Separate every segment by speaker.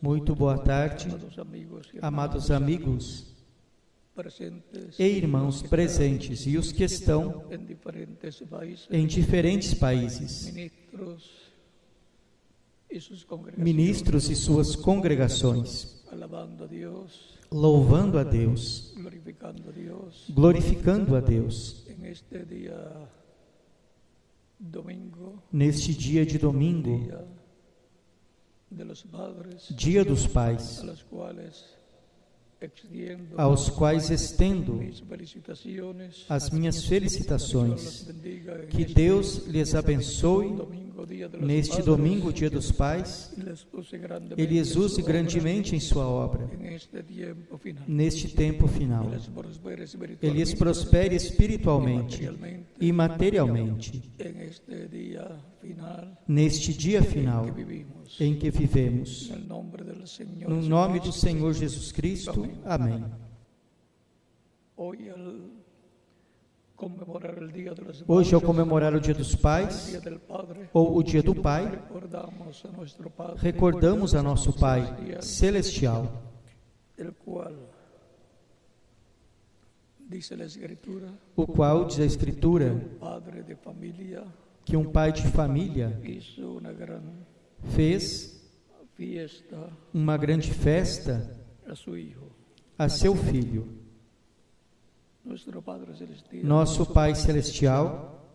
Speaker 1: Muito boa tarde, amados amigos e irmãos presentes e os que estão em diferentes países, ministros e suas congregações, louvando a Deus, glorificando a Deus, neste dia de domingo, Dia dos Pais, aos quais estendo as minhas felicitações. Que Deus lhes abençoe neste domingo, Dia dos Pais, e lhes use grandemente em sua obra, neste tempo final. Ele lhes prospere espiritualmente e materialmente, neste dia final em que vivemos. No nome do Senhor Jesus Cristo. Amém. Hoje, ao comemorar o Dia dos Pais, ou o Dia do Pai, recordamos a nosso Pai Celestial, o qual, diz a Escritura, que um pai de família fez uma grande festa a seu filho. Nosso Pai Celestial,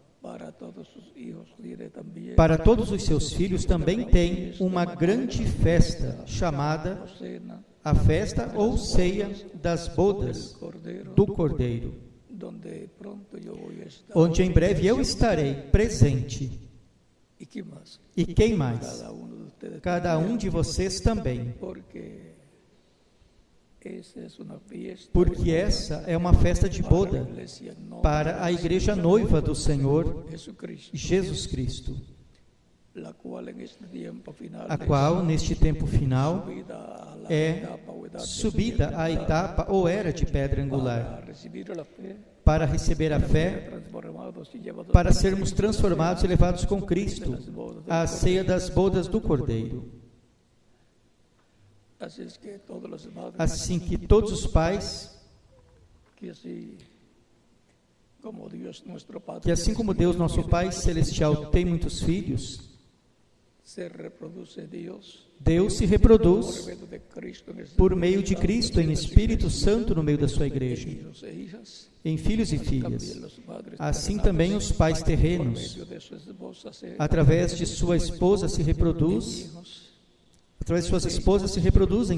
Speaker 1: para todos os seus filhos, também tem uma grande festa chamada a festa ou ceia das bodas do Cordeiro, onde em breve eu estarei presente. E quem mais? Cada um de vocês também. Porque essa é uma festa de boda para a igreja noiva do Senhor Jesus Cristo, a qual neste tempo final é subida à etapa ou era de pedra angular, para receber a fé, para sermos transformados e levados com Cristo à ceia das bodas do Cordeiro. Assim que todos os pais, que assim como Deus, nosso Pai Celestial, tem muitos filhos, Deus se reproduz por meio de Cristo em Espírito Santo no meio da sua igreja, em filhos e filhas. Assim também os pais terrenos, através de sua esposa, se reproduzem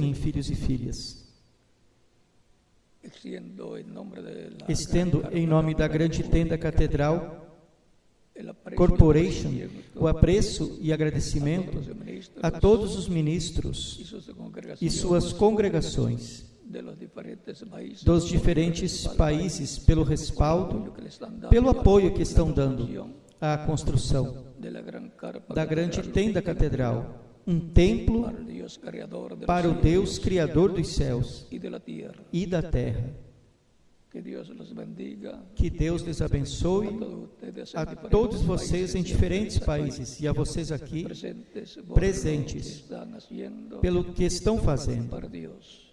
Speaker 1: em filhos e filhas. Estendo em nome da grande tenda catedral Corporation o apreço e agradecimento a todos os ministros e suas congregações dos diferentes países pelo respaldo, pelo apoio que estão dando à construção da grande tenda catedral, um templo para o Deus Criador dos céus e da terra. Que Deus lhes abençoe a todos vocês em diferentes países e a vocês aqui presentes, pelo que estão fazendo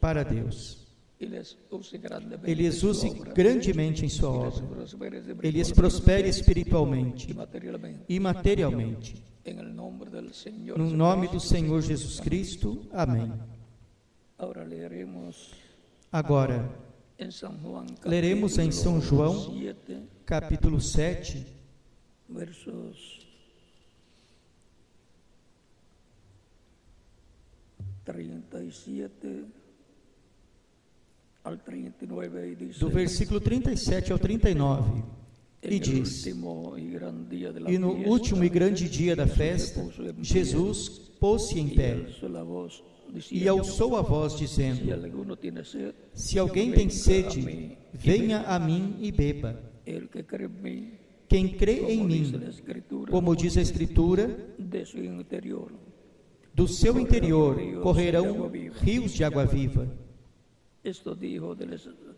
Speaker 1: para Deus. Ele os use grandemente em sua obra. Ele os prospere espiritualmente e materialmente. No nome do Senhor Jesus Cristo. Amém. Agora, leremos em São João, capítulo 7, versos 37 ao 39, do versículo 37 ao 39, e diz: E no último e grande dia da festa, Jesus pôs-se em pé e alçou a voz, dizendo: Se alguém tem sede, venha a mim e beba. Quem crê em mim, como diz a Escritura, do seu interior correrão rios de água viva.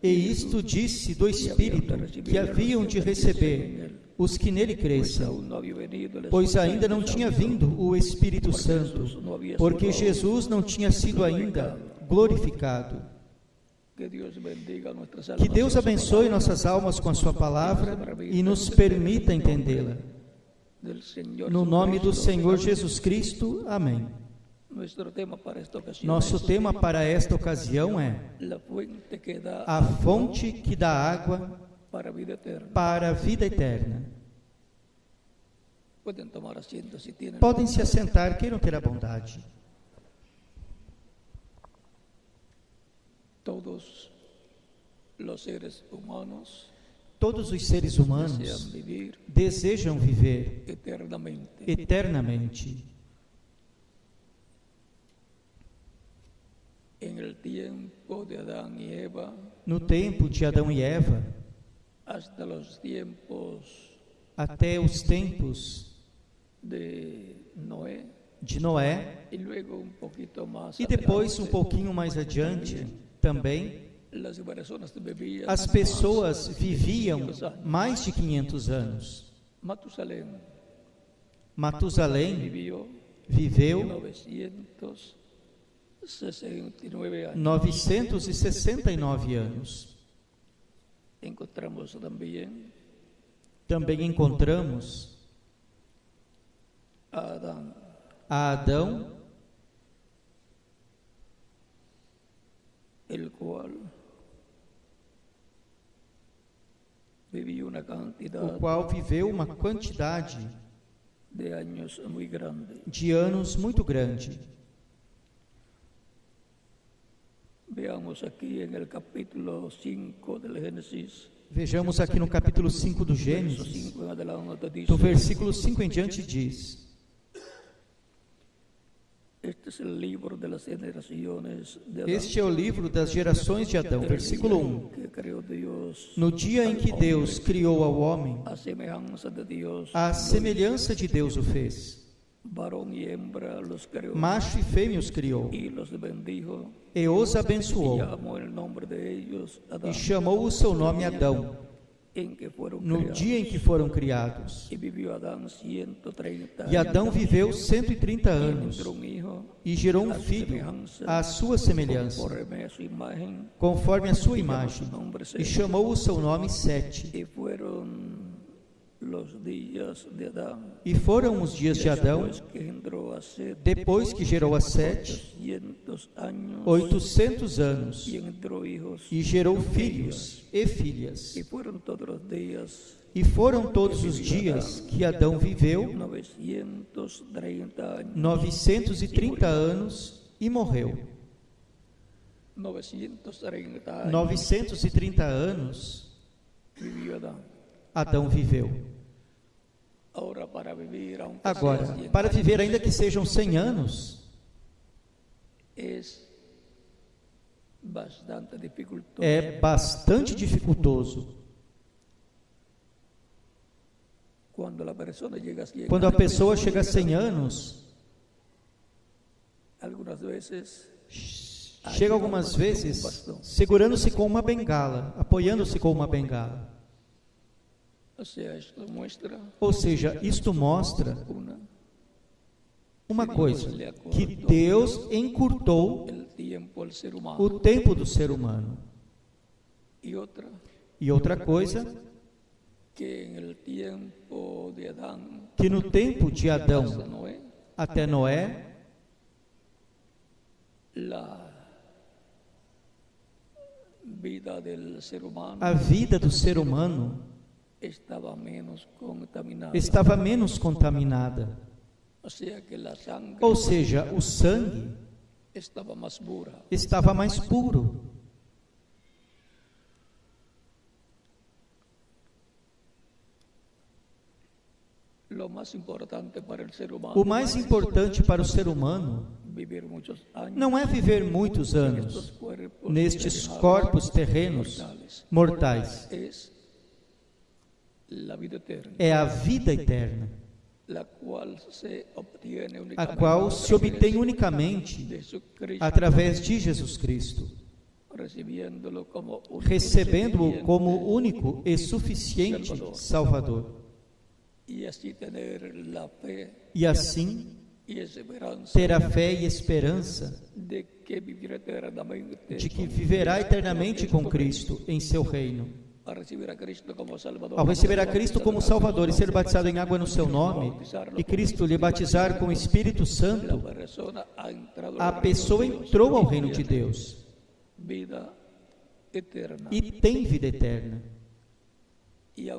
Speaker 1: E isto disse do Espírito que haviam de receber os que nele cresçam, pois ainda não tinha vindo o Espírito Santo, porque Jesus não tinha sido ainda glorificado. Que Deus abençoe nossas almas com a sua palavra e nos permita entendê-la. No nome do Senhor Jesus Cristo, amém. Nosso tema para esta ocasião é a fonte que dá água para a vida eterna. Podem se assentar, queiram ter a bondade.
Speaker 2: Todos os
Speaker 1: seres humanos desejam viver eternamente. No tempo de Adão e Eva, até os tempos de Noé, e depois um pouquinho mais adiante também, as pessoas viviam mais de 500 anos. Matusalém viveu 969 anos. Também encontramos a Adão, o qual viveu uma quantidade de anos muito grande. Vejamos aqui no capítulo 5 do Gênesis, do versículo 5 em diante diz: Este é o livro das gerações de Adão, versículo 1. No dia em que Deus criou ao homem, à semelhança de Deus o fez. Macho e fêmea os criou, e os abençoou, e chamou o seu nome Adão, no dia em que foram criados. E Adão viveu 130 anos, e gerou um filho à sua semelhança, conforme a sua imagem, e chamou o seu nome Sete. E foram os dias de Adão, depois que gerou a Sete, 800 anos, e gerou filhos e filhas. E foram todos os dias que Adão viveu 930 anos e morreu. 930 anos Adão viveu. Agora, para viver ainda que sejam 100 anos, é bastante dificultoso. Quando a pessoa chega a 100 anos, chega algumas vezes segurando-se com uma bengala, apoiando-se com uma bengala. Ou seja, isto mostra uma coisa, que Deus encurtou o tempo do ser humano. E outra coisa, que no tempo de Adão até Noé, a vida do ser humano estava menos contaminada. Ou seja, o sangue estava mais puro. O mais importante para o ser humano não é viver muitos anos nestes corpos terrenos mortais. É a vida eterna, a qual se obtém unicamente através de Jesus Cristo. recebendo-o como único e suficiente Salvador. E assim terá fé e esperança de que viverá eternamente com Cristo em seu reino. Ao receber a Cristo como Salvador e ser batizado em água no seu nome, e Cristo lhe batizar com o Espírito Santo, a pessoa entrou ao reino de Deus e tem vida eterna. E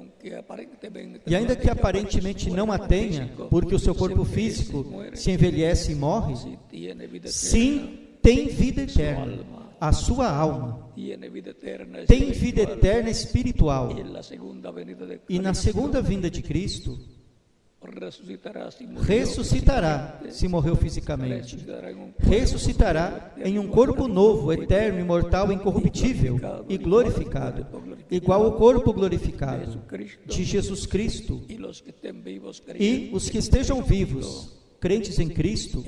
Speaker 1: ainda que aparentemente não a tenha, porque o seu corpo físico se envelhece e morre, sim, tem vida eterna. A sua alma tem vida eterna espiritual. E na segunda vinda de Cristo, ressuscitará, se morreu fisicamente. Ressuscitará em um corpo novo, eterno, imortal, incorruptível e glorificado, igual ao corpo glorificado de Jesus Cristo. E os que estejam vivos, crentes em Cristo,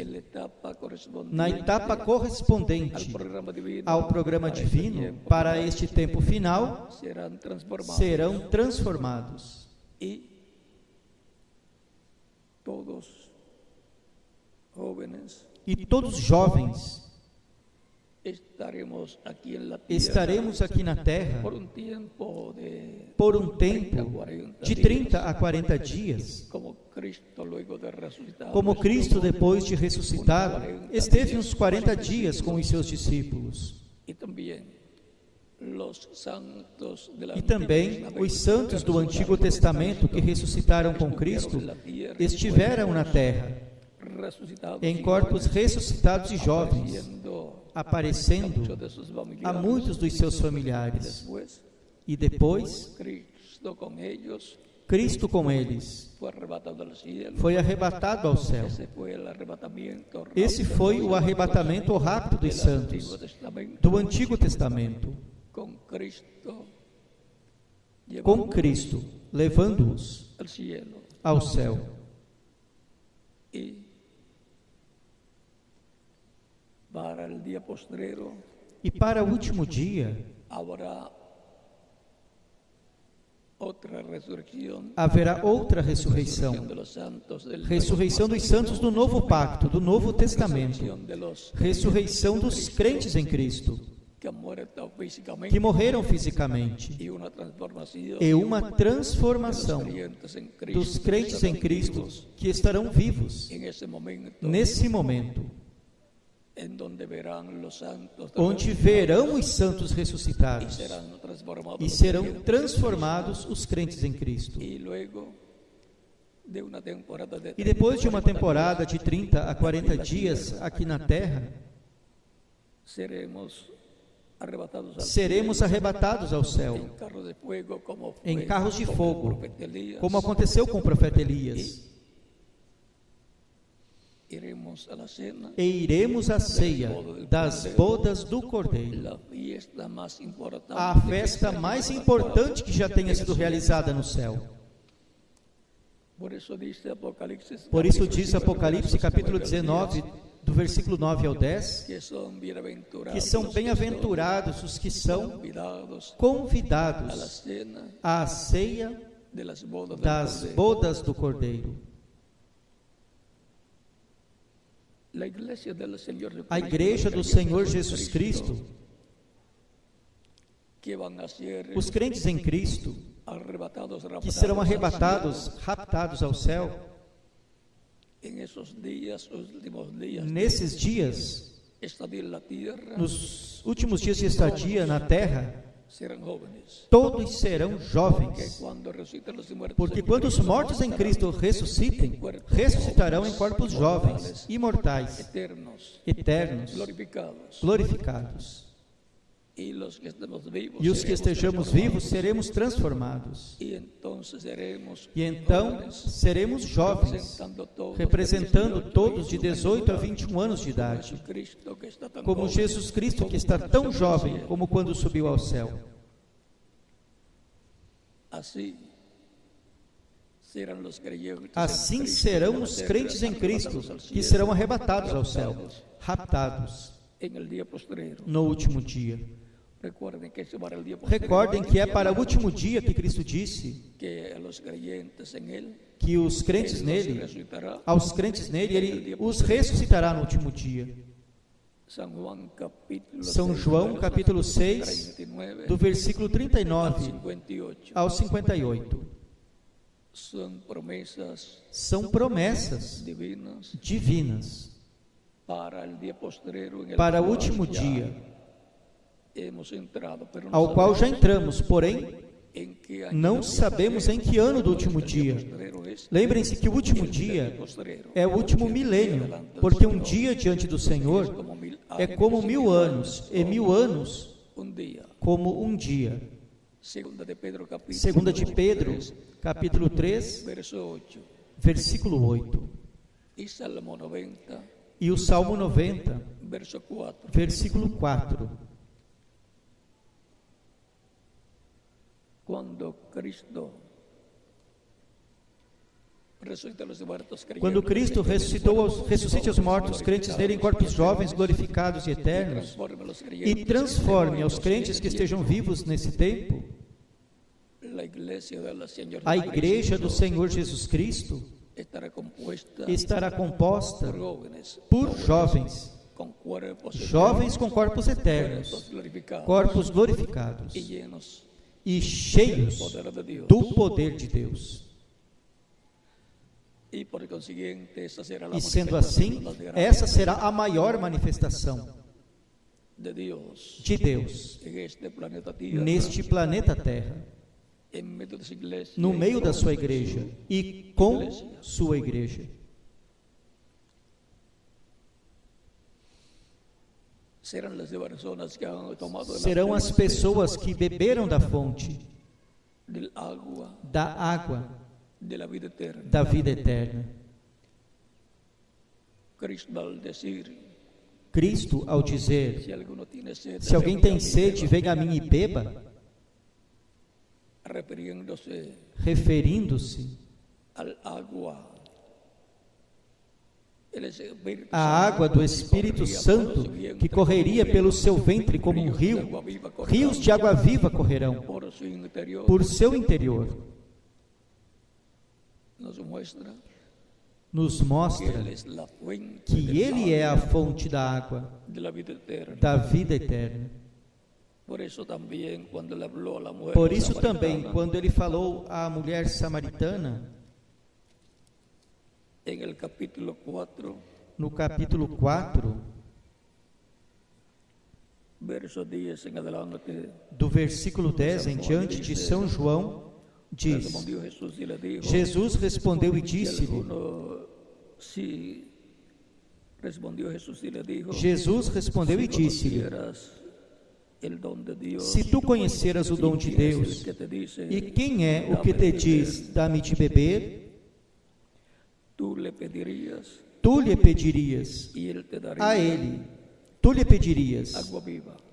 Speaker 1: na etapa correspondente ao programa divino, para este tempo final, serão transformados. E todos jovens estaremos aqui na terra por um tempo de 30 a 40 dias, como Cristo, depois de ressuscitado, esteve uns 40 dias com os seus discípulos. E também os santos do Antigo Testamento que ressuscitaram com Cristo estiveram na terra, em corpos ressuscitados e jovens, aparecendo a muitos dos seus familiares. E depois, Cristo com eles foi arrebatado ao céu. Esse foi o arrebatamento rápido dos santos do Antigo Testamento, com Cristo, levando-os ao céu. E para o último dia, haverá outra ressurreição, ressurreição dos santos do Novo Pacto, do Novo Testamento, ressurreição dos crentes em Cristo, que morreram fisicamente, e uma transformação dos crentes em Cristo que estarão vivos nesse momento, onde verão os santos ressuscitados e serão transformados os crentes em Cristo. E depois de uma temporada de 30 a 40 dias aqui na terra, seremos arrebatados ao céu em carros de fogo, como aconteceu com o profeta Elias. E iremos à ceia das bodas do Cordeiro, a festa mais importante que já tenha sido realizada no céu. Por isso diz Apocalipse capítulo 19, do versículo 9 ao 10, que são bem-aventurados os que são convidados à ceia das bodas do Cordeiro. A igreja do Senhor Jesus Cristo, os crentes em Cristo, que serão arrebatados, raptados ao céu, nesses dias, nos últimos dias de estadia na terra, todos serão jovens, porque quando os mortos em Cristo ressuscitem, ressuscitarão em corpos jovens, imortais, eternos, glorificados. E os que estejamos vivos seremos transformados. E então seremos jovens, representando todos de 18 a 21 anos de idade, como Jesus Cristo, que está tão jovem como quando subiu ao céu. Assim serão os crentes em Cristo, que serão arrebatados ao céu, raptados no último dia. Recordem que é para o último dia que Cristo disse que os crentes nele, aos crentes nele, Ele os ressuscitará no último dia. São João, capítulo 6, do versículo 39 ao 58. São promessas divinas para o último dia, ao qual já entramos, porém não sabemos em que ano do último dia. Lembrem-se que o último dia é o último milênio, porque um dia diante do Senhor é como 1000 anos, e 1000 anos como um dia. Segunda de Pedro, capítulo 3, versículo 8. E o Salmo 90, versículo 4. Quando Cristo ressuscite os mortos, crentes nele em corpos jovens, glorificados e eternos, e transforme aos crentes que estejam vivos nesse tempo, a igreja do Senhor Jesus Cristo estará composta por jovens, jovens com corpos eternos, corpos glorificados e cheios do poder de Deus. E sendo assim, essa será a maior manifestação de Deus neste planeta Terra, no meio da sua igreja e com sua igreja. Serão as pessoas que beberam da fonte, da água, da vida eterna. Cristo, ao dizer, se alguém tem sede, venha a mim e beba, referindo-se à água do Espírito Santo que correria pelo seu ventre como um rio, rios de água viva correrão por seu interior. Nos mostra que Ele é a fonte da água, da vida eterna. Por isso também, quando Ele falou à mulher samaritana, no capítulo 4, do versículo 10 em diante, de São João, diz: Jesus respondeu e disse-lhe, se tu conheceras o dom de Deus, e quem é o que te diz, dá-me de beber, tu lhe pedirias a ele, tu lhe pedirias,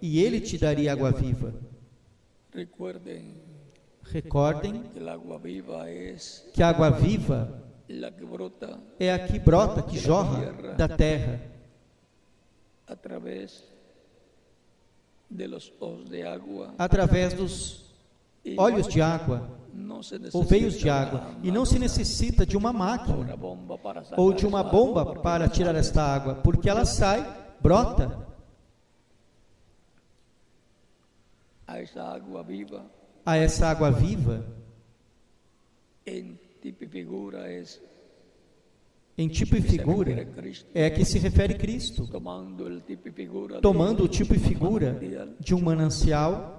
Speaker 1: e ele te daria água viva. Recordem que a água viva é a que brota, que jorra da terra, através dos olhos de água, ou veios de água, e não se necessita de uma máquina ou de uma bomba para tirar esta água, porque ela sai, brota. A essa água viva, em tipo e figura, é a que se refere Cristo, tomando o tipo e figura de um manancial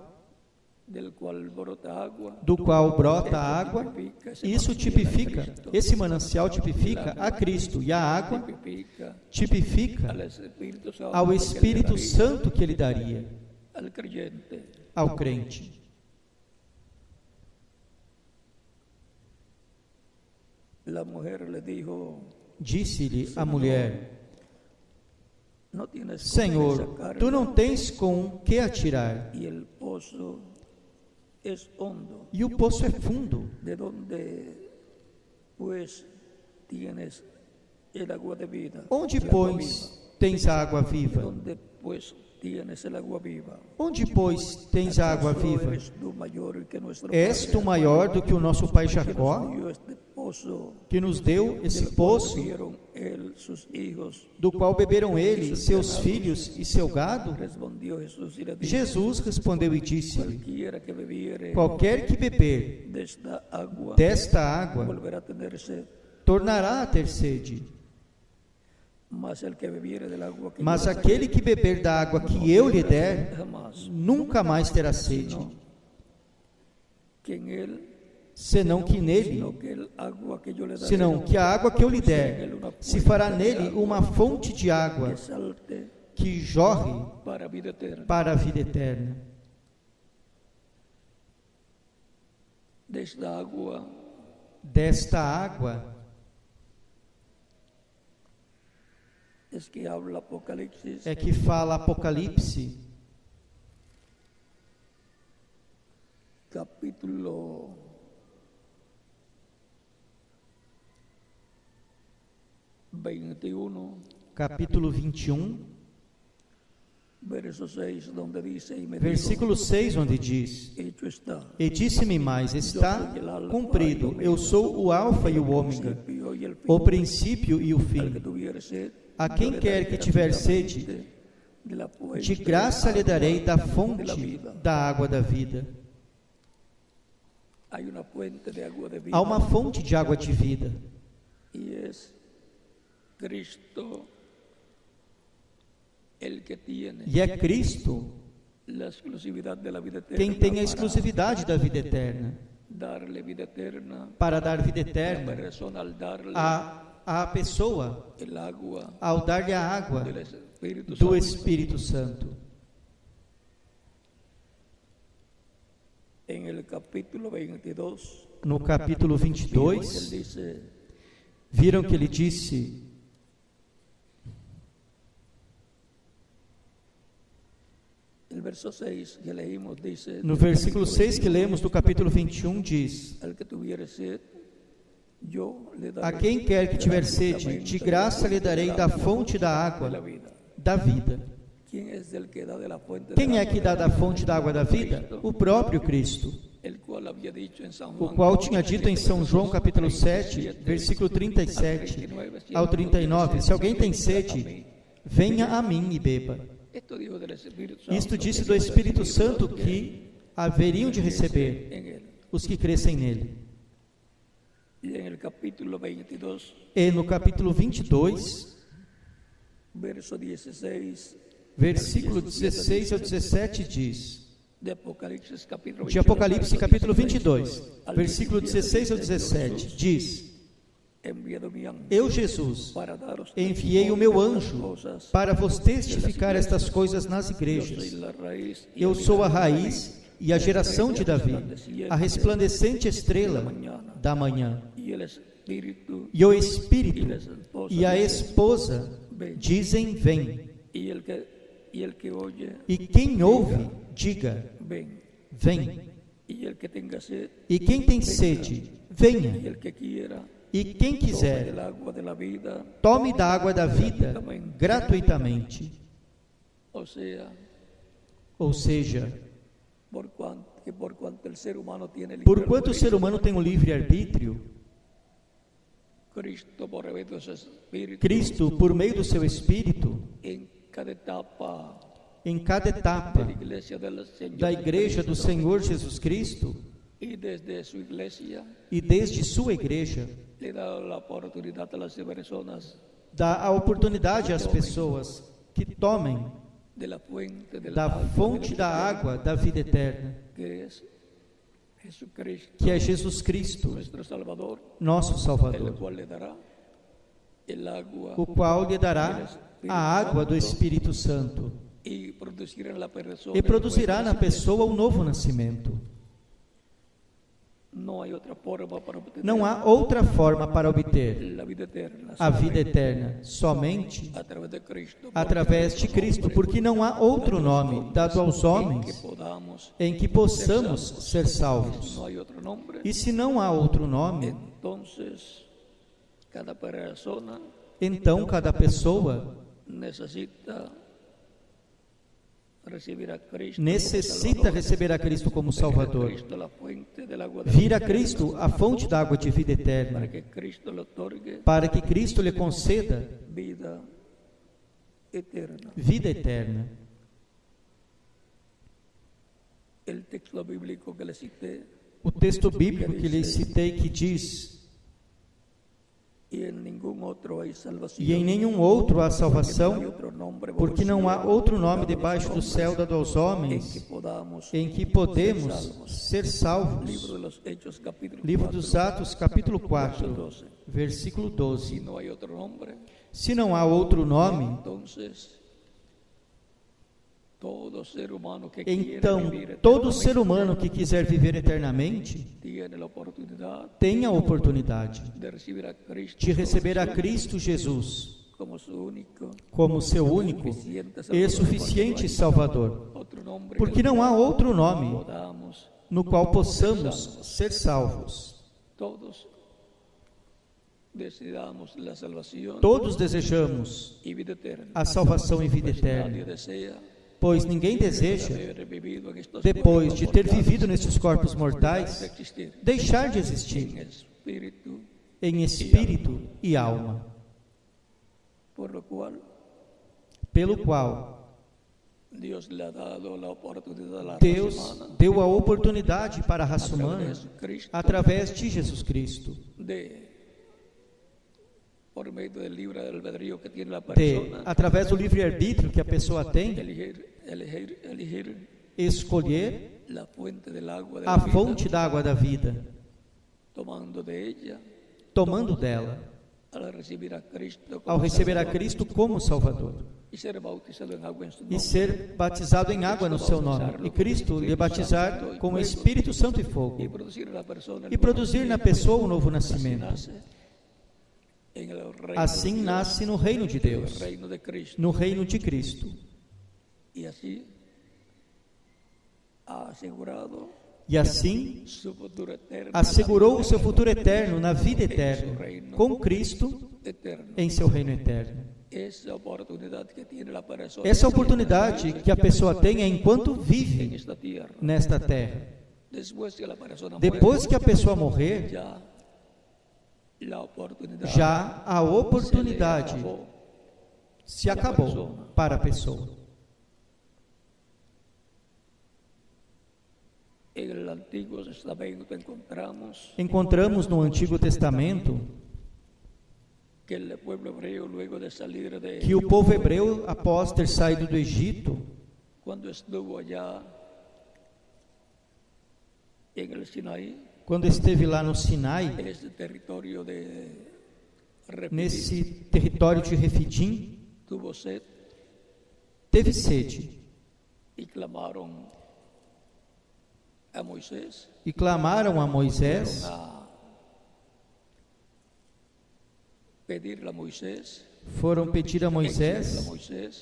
Speaker 1: do qual brota a água. Isso tipifica, esse manancial tipifica a Cristo, e a água tipifica ao Espírito Santo que Ele daria ao crente. Disse-lhe a mulher: Senhor, tu não tens com que atirar, e o poço é fundo. Onde, pois, tens a água viva? Onde, pois, tens a água viva? És tu maior do que o nosso pai Jacó, que nos deu esse poço, do qual beberam ele, seus filhos e seu gado? Jesus respondeu e disse-lhe: qualquer que beber desta água tornará a ter sede. Mas aquele que beber da água que eu lhe der, nunca mais terá sede, senão que a água que eu lhe der se fará nele uma fonte de água que jorre para a vida eterna. Desta água é que fala Apocalipse,
Speaker 2: capítulo 21, versículo 6, onde diz: e disse-me mais, está cumprido, eu sou o alfa e o ômega, o princípio e o fim. A quem quer que tiver sede, de graça lhe darei da fonte da água da vida. Há uma fonte de água de vida. E é Cristo quem tem a exclusividade da vida eterna. Para dar vida eterna à pessoa, ao dar-lhe a água do Espírito Santo. No capítulo 22, viram que ele disse: no versículo 6 que lemos do capítulo 21 diz: a quem quer que tiver sede, de graça lhe darei da fonte da água da vida. Quem é que dá da fonte da água da vida? O próprio Cristo, o qual tinha dito em São João capítulo 7, versículo 37 ao 39, se alguém tem sede, venha a mim e beba. Isto disse do Espírito Santo que haveriam de receber os que crescem nele. E no capítulo 22, versículo 16 ao 17 diz, de Apocalipse capítulo 22, versículo 16 ao 17, diz: eu, Jesus, enviei o meu anjo para vos testificar estas coisas nas igrejas. Eu sou a raiz e a geração de Davi, a resplandecente estrela da manhã. E o Espírito e a esposa dizem: vem. E quem ouve, diga: vem. E quem tem sede, venha. E quem quiser, tome da água da vida gratuitamente. Ou seja, porquanto o ser humano tem um livre-arbítrio, Cristo, por meio do seu Espírito, em cada etapa da Igreja do Senhor Jesus Cristo, e desde sua Igreja, dá a oportunidade às pessoas que tomem da fonte da água da vida eterna, que é Jesus Cristo, nosso Salvador, o qual lhe dará a água do Espírito Santo e produzirá na pessoa o novo nascimento. Não há outra forma para obter a vida eterna, somente através de Cristo, porque não há outro nome dado aos homens em que possamos ser salvos. E se não há outro nome, então cada pessoa
Speaker 1: necessita receber a Cristo como Salvador, vir a Cristo, a fonte da água de vida eterna, para que Cristo lhe conceda vida eterna. O texto bíblico que lhe citei que diz: e em nenhum outro há salvação, porque não há outro nome debaixo do céu dado aos homens em que podemos ser salvos. Livro dos Atos, capítulo 4, versículo 12. Se não há outro nome, então todo ser humano que quiser viver eternamente tem a oportunidade de receber a Cristo Jesus como seu único e suficiente Salvador, porque não há outro nome no qual possamos ser salvos. Todos desejamos a salvação e vida eterna, pois ninguém deseja, depois de ter vivido nesses corpos mortais, deixar de existir em espírito e alma. Pelo qual Deus deu a oportunidade para a raça humana, através de Jesus Cristo, através do livre-arbítrio que a pessoa tem, escolher a fonte da água da vida, tomando dela, ao receber a Cristo como Salvador, e ser batizado em água no seu nome, e Cristo lhe batizar com o Espírito Santo e fogo, e produzir na pessoa um novo nascimento. Assim nasce no reino de Deus, no reino de Cristo. E assim assegurou o seu futuro eterno na vida eterna, com Cristo em seu reino eterno. Essa oportunidade que a pessoa tem é enquanto vive nesta terra. Depois que a pessoa morrer, já a oportunidade se acabou para a pessoa. Encontramos no Antigo Testamento que o povo hebreu, após ter saído do Egito, quando esteve lá no Sinai, nesse território de Refidim, teve sede e clamaram a Moisés, foram pedir a Moisés,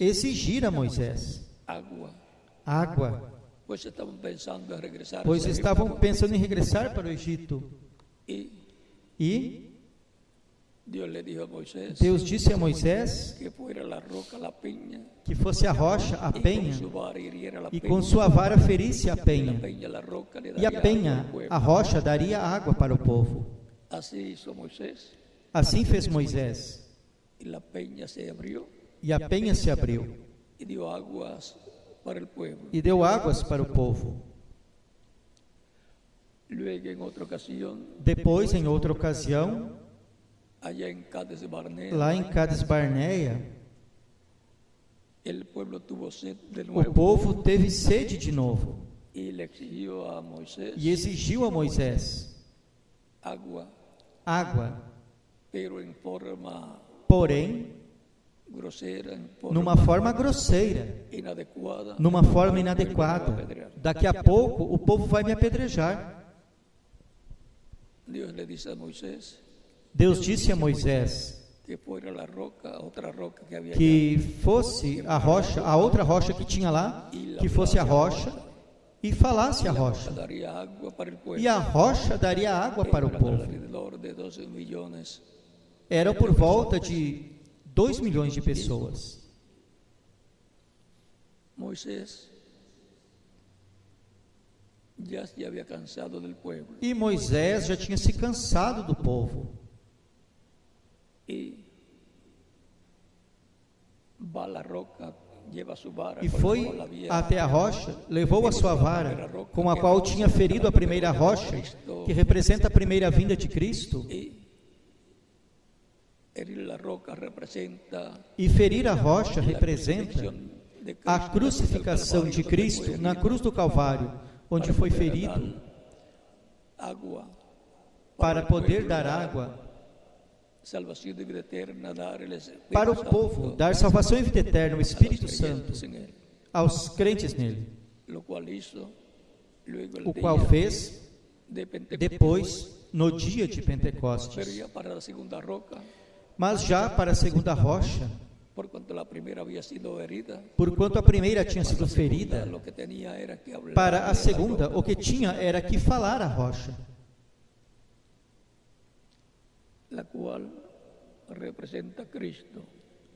Speaker 1: exigir a Moisés água, pois estavam pensando em regressar para o Egito. E Deus disse a Moisés que fosse a rocha, a penha, e com sua vara ferisse a penha, e a penha, a rocha, daria água para o povo. Assim fez Moisés, e a penha se abriu, e deu águas para o povo. Depois, em outra ocasião, lá em Cades Barneia, o povo teve sede de novo e exigiu a Moisés água, porém numa forma grosseira, numa forma inadequada. Daqui a pouco o povo vai me apedrejar. Deus disse a Moisés que fosse a rocha, a outra rocha que tinha lá, que fosse a rocha, e falasse a rocha, e a rocha daria água para o povo. Era por volta de 2 milhões de pessoas. E Moisés já tinha se cansado do povo.
Speaker 2: E
Speaker 1: foi até a rocha, levou a sua vara, com a qual tinha ferido a primeira rocha, que representa a primeira vinda de Cristo. E ferir a rocha representa a crucificação de Cristo na cruz do Calvário, onde foi ferido para poder dar água para o povo, dar salvação e vida eterna, o Espírito Santo, aos crentes nele, o qual fez depois, no dia de Pentecostes. Mas já para a segunda rocha, porquanto a primeira tinha sido ferida, para a segunda, o que tinha era que falar a rocha,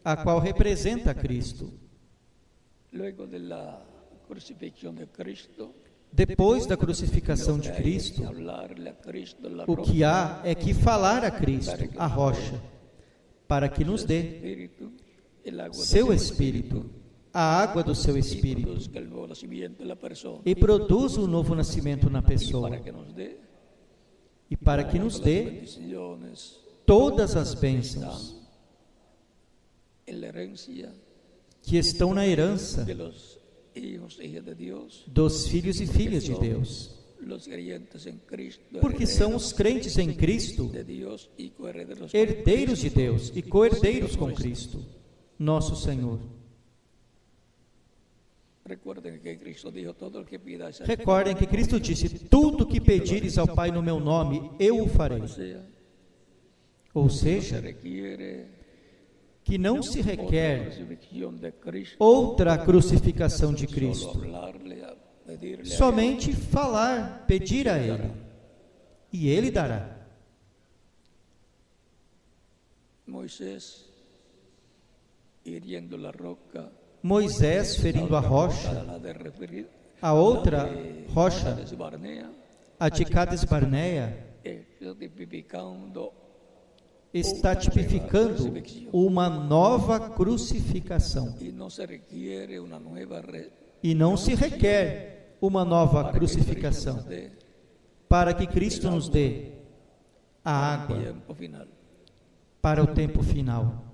Speaker 2: a qual representa Cristo.
Speaker 1: Depois da crucificação de Cristo, o que há é que falar a Cristo, a rocha, para que nos dê seu Espírito, a água do seu Espírito, e produza o novo nascimento na pessoa, e para que nos dê todas as bênçãos que estão na herança dos filhos e filhas de Deus, porque são os crentes em Cristo, herdeiros de Deus e co-herdeiros com Cristo, nosso Senhor. Recordem que Cristo disse: tudo que pedires ao Pai no meu nome, eu o farei. Ou seja, que não se requer outra crucificação de Cristo, somente falar, pedir a Ele, e Ele dará. Moisés ferindo a rocha, a outra rocha, a de Cades Barnea, está tipificando uma nova crucificação. E não se requer uma nova crucificação para que Cristo nos dê a água para o tempo final.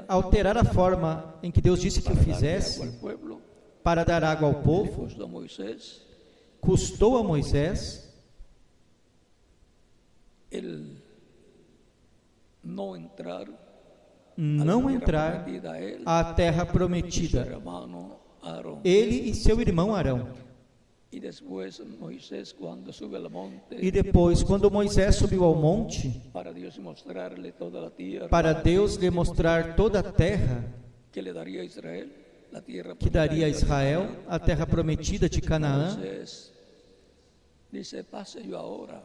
Speaker 1: Alterar a forma em que Deus disse que o fizesse para dar água ao povo, custou a Moisés não entrar à terra prometida, ele e seu irmão Arão. E depois, quando Moisés subiu ao monte, para Deus lhe mostrar toda a terra que daria a Israel, a terra prometida de Canaã,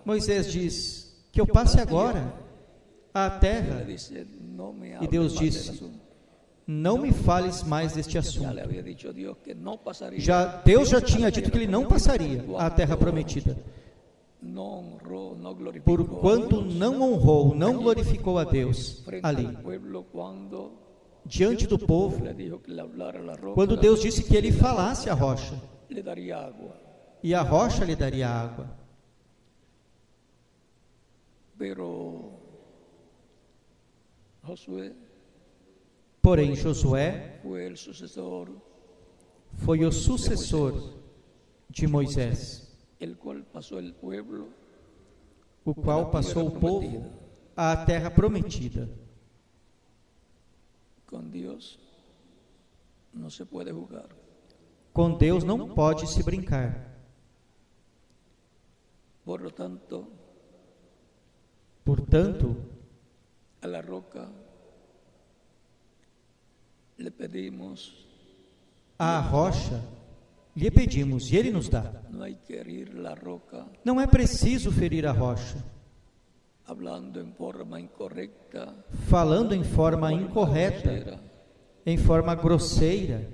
Speaker 1: Moisés diz: que eu passe agora à terra. E Deus disse: não me fales mais deste assunto. Deus já tinha dito que ele não passaria à terra prometida, porquanto não honrou, não glorificou a Deus ali, diante do povo, quando Deus disse que ele falasse à rocha, e a rocha lhe daria água. Porém, Josué foi o sucessor de Moisés, o qual passou o povo à terra prometida. Com Deus não pode se brincar. Portanto, à rocha lhe pedimos e Ele nos dá. Não é preciso ferir a rocha, falando em forma incorreta, em forma grosseira,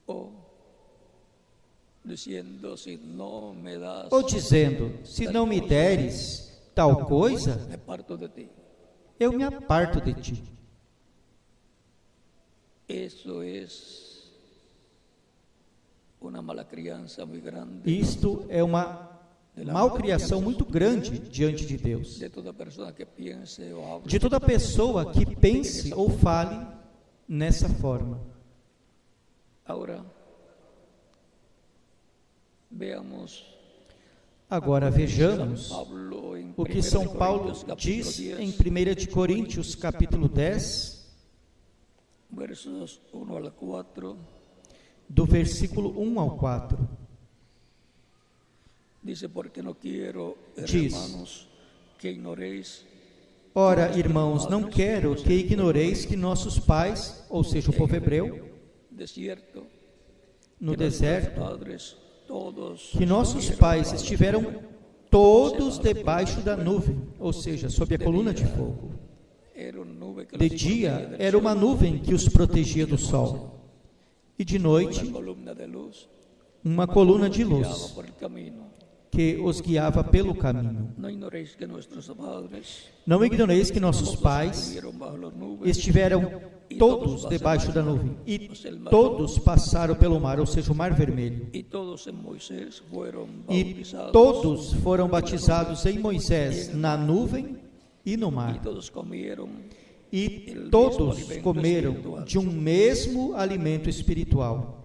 Speaker 1: ou dizendo, se não me deres tal coisa, eu me aparto de ti. Isto é uma malcriação muito grande diante de Deus. De toda pessoa que pense ou fale nessa forma. Agora vejamos o que São Paulo diz em 1 Coríntios capítulo 10, do versículo 1 ao 4. Diz: ora, irmãos, não quero que ignoreis que nossos pais, ou seja, o povo hebreu, no deserto, que nossos pais estiveram todos debaixo da nuvem, ou seja, sob a coluna de fogo. De dia era uma nuvem que os protegia do sol, e de noite uma coluna de luz que os guiava pelo caminho. Não ignoreis que nossos pais estiveram todos debaixo da nuvem, e todos passaram pelo mar, ou seja, o mar vermelho. E todos foram batizados em Moisés, na nuvem e no mar. E todos comeram de um mesmo alimento espiritual.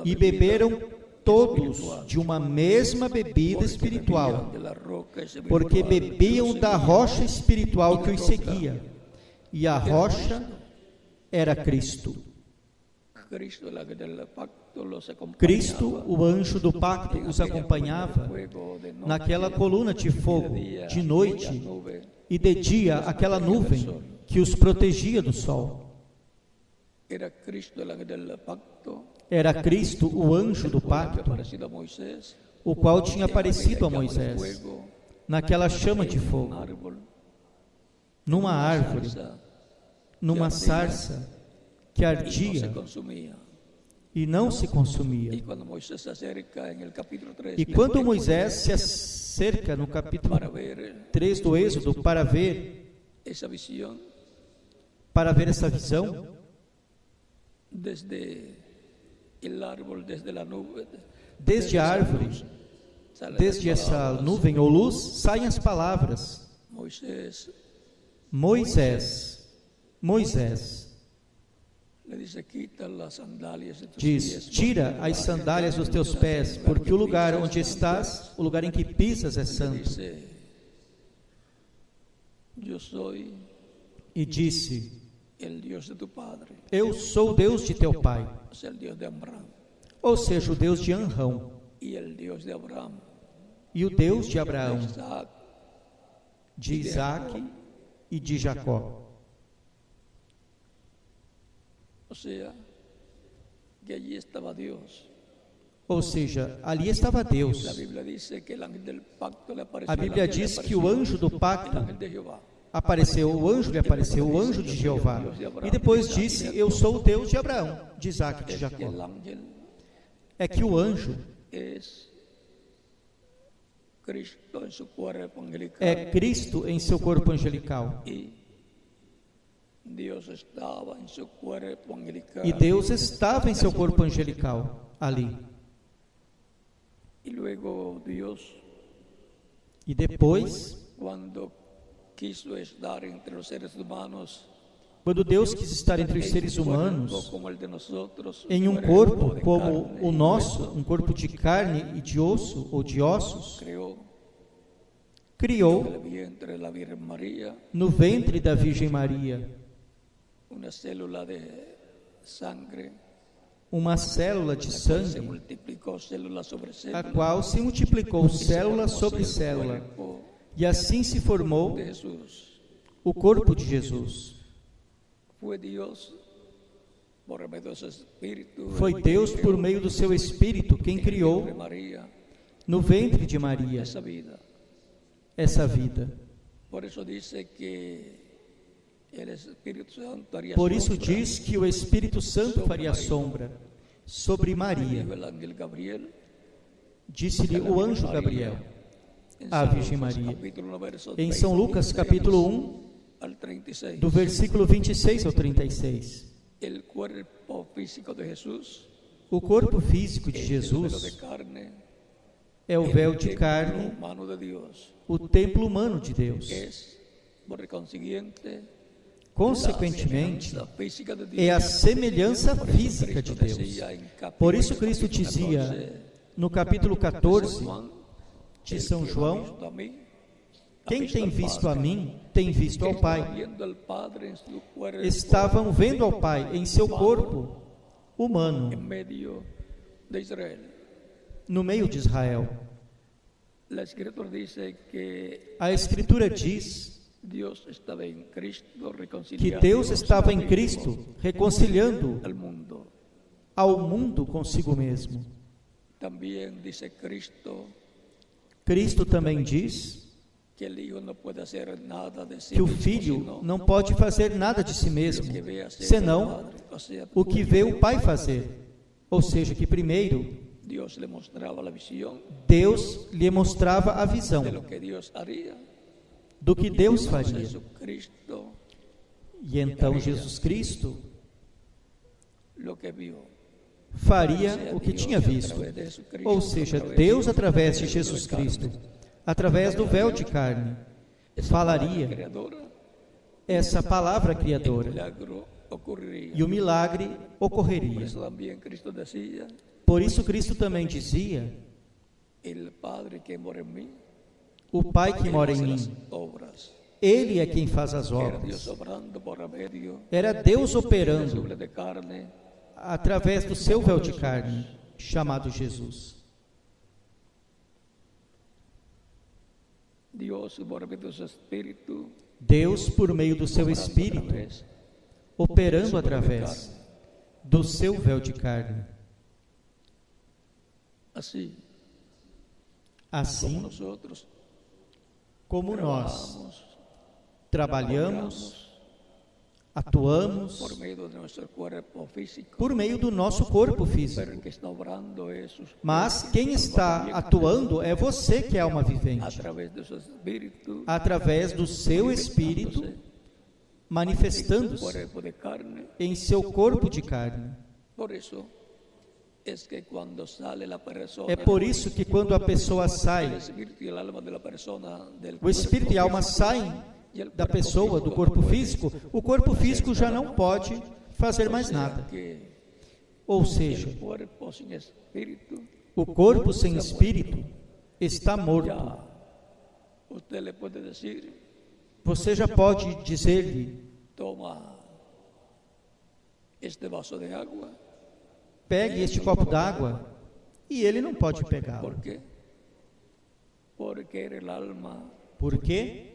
Speaker 1: E beberam todos de uma mesma bebida espiritual, porque bebiam da rocha espiritual que os seguia, e a rocha era Cristo. Cristo, o anjo do pacto, os acompanhava naquela coluna de fogo de noite, e de dia aquela nuvem que os protegia do sol. Era Cristo, o anjo do pacto, o qual tinha aparecido a Moisés naquela chama de fogo, numa árvore, numa sarça que ardia e não se consumia. E quando Moisés se acerca no capítulo 3 do Êxodo para ver essa visão, desde a árvore, desde essa nuvem ou luz, saem as palavras: Moisés, Moisés. Diz: tira as sandálias dos teus pés, porque o lugar onde estás, o lugar em que pisas é santo. E disse: eu sou o Deus de teu pai, ou seja, o Deus de Anrão, e o Deus de Abraão, de Isaac e de Jacó. Ou seja, ali estava Deus. A Bíblia diz que o anjo do pacto apareceu, o anjo lhe apareceu, o anjo de Jeová, e depois disse: eu sou o Deus de Abraão, de Isaac e de Jacó. É que o anjo é Cristo em seu corpo angelical. E Deus estava em seu corpo angelical ali. E depois, quando Deus quis estar entre os seres humanos, em um corpo como o nosso, um corpo de carne e de osso, ou de ossos, criou no ventre da Virgem Maria uma célula de sangue, a qual se multiplicou célula sobre célula, e assim se formou o corpo de Jesus. Foi Deus, por meio do seu Espírito, quem criou no ventre de Maria essa vida.
Speaker 2: Por isso diz que o Espírito Santo faria sombra sobre Maria. Disse-lhe o anjo Gabriel à Virgem Maria. Em São Lucas, capítulo 1, do versículo 26 ao 36. O corpo físico de Jesus é o véu de carne, o templo humano de Deus. Consequentemente, é a semelhança física de Deus. Por isso Cristo dizia no capítulo 14 de São João: quem tem visto a mim, tem visto ao Pai. Estavam vendo ao Pai em seu corpo humano, no meio de Israel. A Escritura diz que Deus estava em Cristo reconciliando ao mundo consigo mesmo. Cristo também diz que o Filho não pode fazer nada de si mesmo, senão o que vê o Pai fazer. Ou seja, que primeiro Deus lhe mostrava a visão do que Deus faria. E então Jesus Cristo faria o que tinha visto. Ou seja, Deus, através de Jesus Cristo, através do véu de carne, falaria essa palavra criadora, e o milagre ocorreria. Por isso Cristo também dizia: o Pai que mora em mim, Ele é quem faz as obras. Era Deus operando através do seu véu de carne, chamado Jesus. Deus, por meio do seu Espírito, operando através do seu véu de carne. Assim como nós trabalhamos, atuamos por meio do nosso corpo físico. Mas quem está atuando é você, que é alma vivente, através do seu Espírito, manifestando-se em seu corpo de carne. É por isso que quando a pessoa sai, o Espírito e a alma saem da pessoa, do corpo físico, o corpo físico já não pode fazer mais nada. Ou seja, o corpo sem Espírito está morto. Você já pode dizer-lhe: pegue este copo d'água, e ele não pode pegá-lo. Por quê?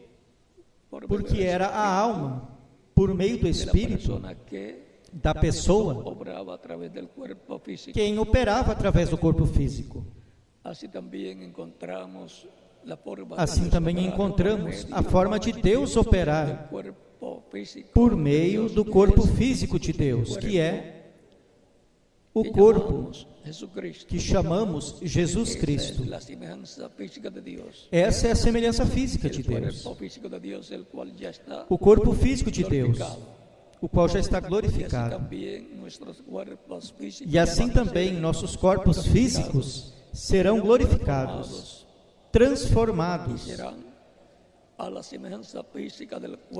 Speaker 2: Porque era a alma, por meio do Espírito da pessoa, quem operava através do corpo físico. Assim também encontramos a forma de Deus operar por meio do corpo físico de Deus, que é o corpo que chamamos Jesus Cristo. Essa é a semelhança física de Deus. O corpo físico de Deus, o qual já está glorificado. E assim também nossos corpos físicos serão glorificados, transformados,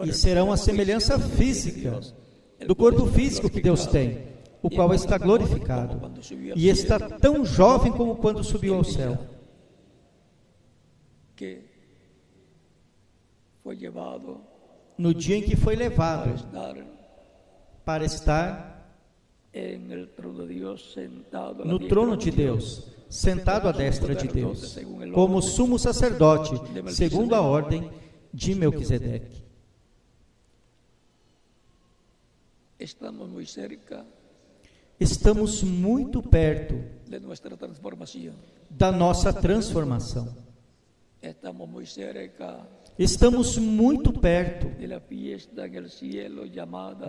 Speaker 2: e serão a semelhança física do corpo físico que Deus tem, o qual está glorificado, e está tão jovem como quando subiu ao céu. No dia em que foi levado para estar no trono de Deus, sentado à destra de Deus, como sumo sacerdote, segundo a ordem de Melquisedeque. Estamos muito perto da nossa transformação.
Speaker 1: Estamos muito perto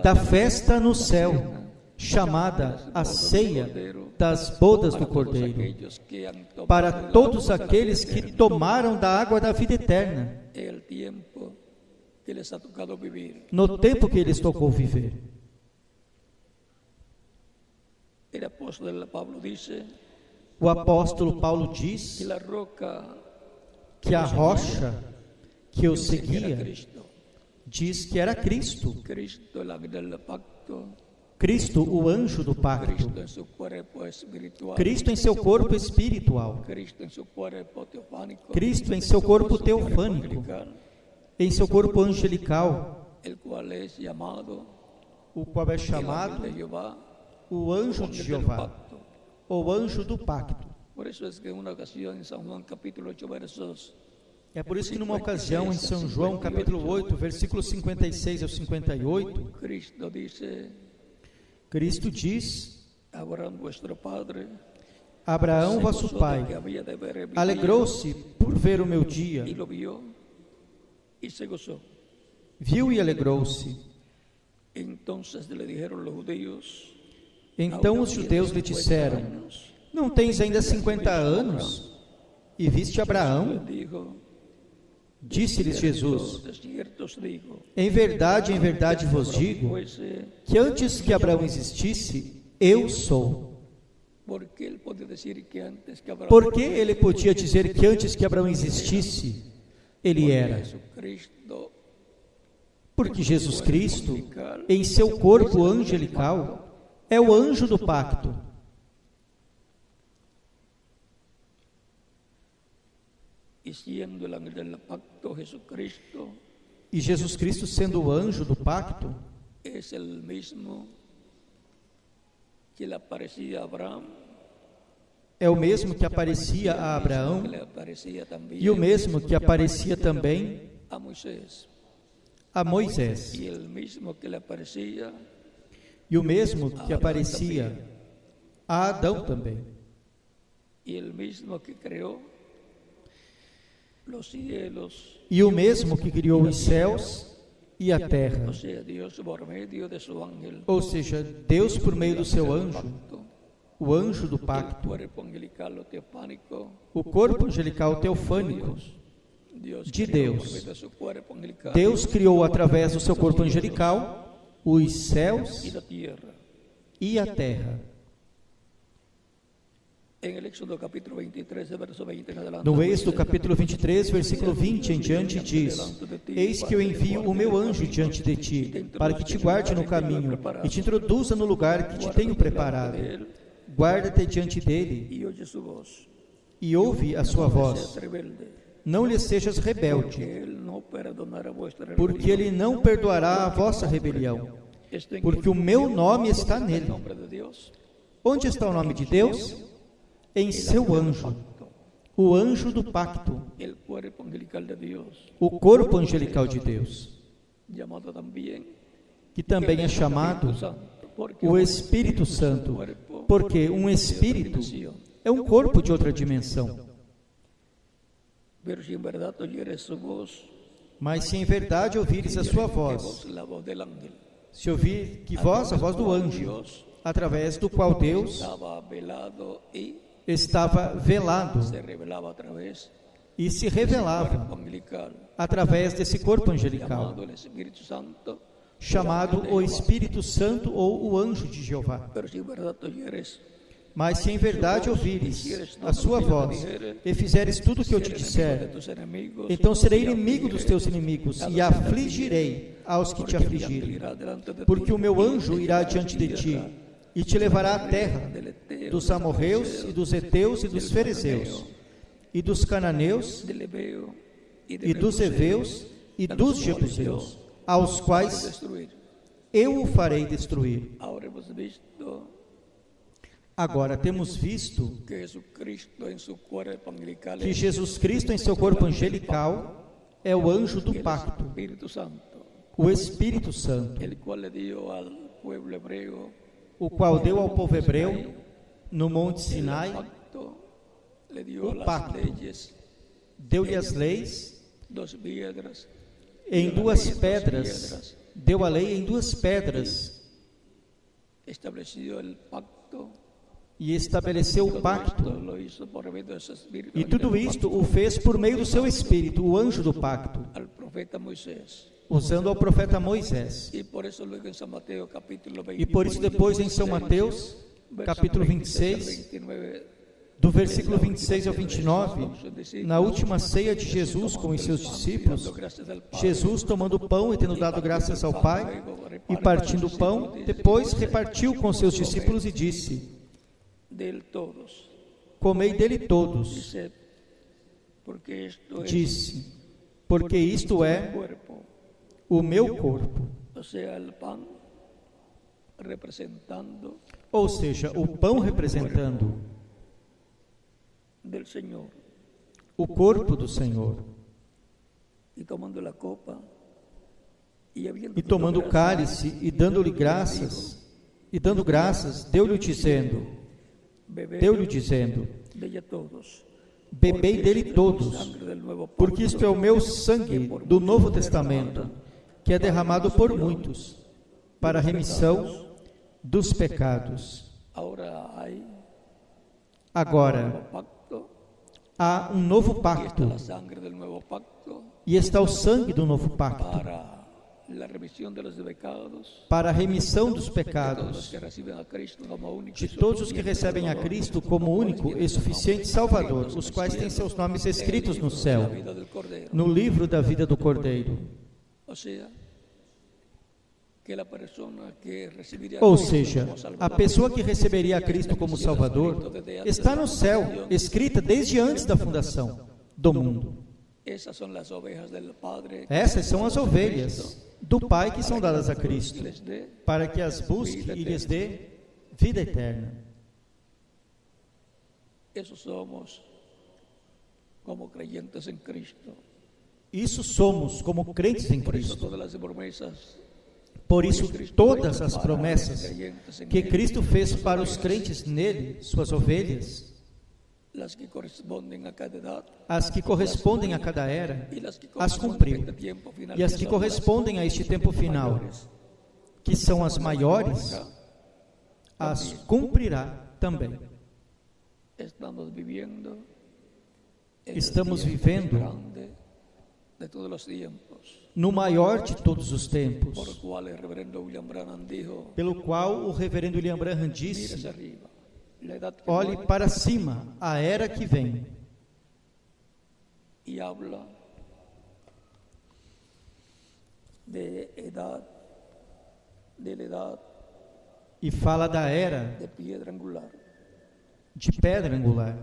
Speaker 1: da festa no céu, chamada a ceia das bodas do Cordeiro, para todos aqueles que tomaram da água da vida eterna, no tempo que lhes tocou viver. O apóstolo Paulo diz que a rocha que o seguia diz que era Cristo. Cristo, o anjo do pacto. Cristo em seu corpo espiritual. Cristo em seu corpo teofânico. Em seu corpo angelical, o qual é chamado o anjo de Jeová, o anjo do pacto. É por isso que numa ocasião em São João, capítulo 8, versículos 56 ao 58, Cristo diz: Abraão, vosso pai, alegrou-se por ver o meu dia, viu e alegrou-se. Então os judeus lhe disseram: não tens ainda 50 anos e viste Abraão? Disse-lhes Jesus: em verdade vos digo, que antes que Abraão existisse, eu sou. Porque ele podia dizer que antes que Abraão existisse, ele era? Porque Jesus Cristo, em seu corpo angelical, é o anjo do pacto. E Jesus Cristo, sendo o anjo do pacto, é o mesmo que aparecia a Abraão e o mesmo que aparecia também a Moisés, e o mesmo que aparecia a Adão também, e o mesmo que criou os céus e a terra, ou seja, Deus por meio do seu anjo, o anjo do pacto, o corpo angelical teofânico de Deus. Deus criou através do seu corpo angelical os céus e a terra. No Êxodo capítulo 23, versículo 20 em diante diz: eis que eu envio o meu anjo diante de ti, para que te guarde no caminho e te introduza no lugar que te tenho preparado. Guarda-te diante dele e ouve a sua voz. Não lhe sejas rebelde, porque ele não perdoará a vossa rebelião, porque o meu nome está nele. Onde está o nome de Deus? Em seu anjo, o anjo do pacto, o corpo angelical de Deus, que também é chamado o Espírito Santo, porque um espírito é um corpo de outra dimensão. Mas se em verdade ouvires a sua voz, se ouvir que voz, a voz do anjo, através do qual Deus estava velado e se revelava através desse corpo angelical, chamado o Espírito Santo ou o anjo de Jeová. Mas se em verdade ouvires a sua voz e fizeres tudo o que eu te disser, então serei inimigo dos teus inimigos e afligirei aos que te afligirem, porque o meu anjo irá diante de ti e te levará à terra dos amorreus e dos heteus e dos ferezeus e dos cananeus e dos heveus e dos jebuseus, aos quais eu o farei destruir. Agora temos visto que Jesus Cristo em seu corpo angelical é o anjo do pacto, o Espírito Santo, o qual deu ao povo hebreu no Monte Sinai o pacto, deu-lhe as leis, em 2 pedras, deu a lei em 2 pedras, e estabeleceu o pacto, e tudo isto o fez por meio do seu Espírito, o anjo do pacto, usando ao profeta Moisés. E por isso depois em São Mateus, capítulo 26, do versículo 26 ao 29, na última ceia de Jesus com os seus discípulos, Jesus tomando o pão e tendo dado graças ao Pai, e partindo o pão, depois repartiu com seus discípulos e disse: comei dele todos. Disse, porque isto é o meu corpo. Ou seja, o pão representando o corpo do Senhor. E tomando o cálice e dando-lhe graças, deu-lhe dizendo, bebei dele todos, porque isto é o meu sangue do Novo Testamento, que é derramado por muitos, para a remissão dos pecados. Agora, há um novo pacto, e está o sangue do novo pacto, para a remissão dos pecados de todos os que recebem a Cristo como único e suficiente Salvador, os quais têm seus nomes escritos no céu, no livro da vida do Cordeiro. Ou seja, a pessoa que receberia a Cristo como Salvador está no céu, escrita desde antes da fundação do mundo. Essas são as ovelhas do Pai que são dadas a Cristo, para que as busque e lhes dê vida eterna. Isso somos como crentes em Cristo. Por isso, todas as promessas que Cristo fez para os crentes nele, suas ovelhas, as que correspondem a cada era, as cumpriu. E as que correspondem a este tempo final, que são as maiores, as cumprirá também. Estamos vivendo no maior de todos os tempos, pelo qual o reverendo William Branham disse: olhe para cima, a era que vem. E fala da era de pedra angular.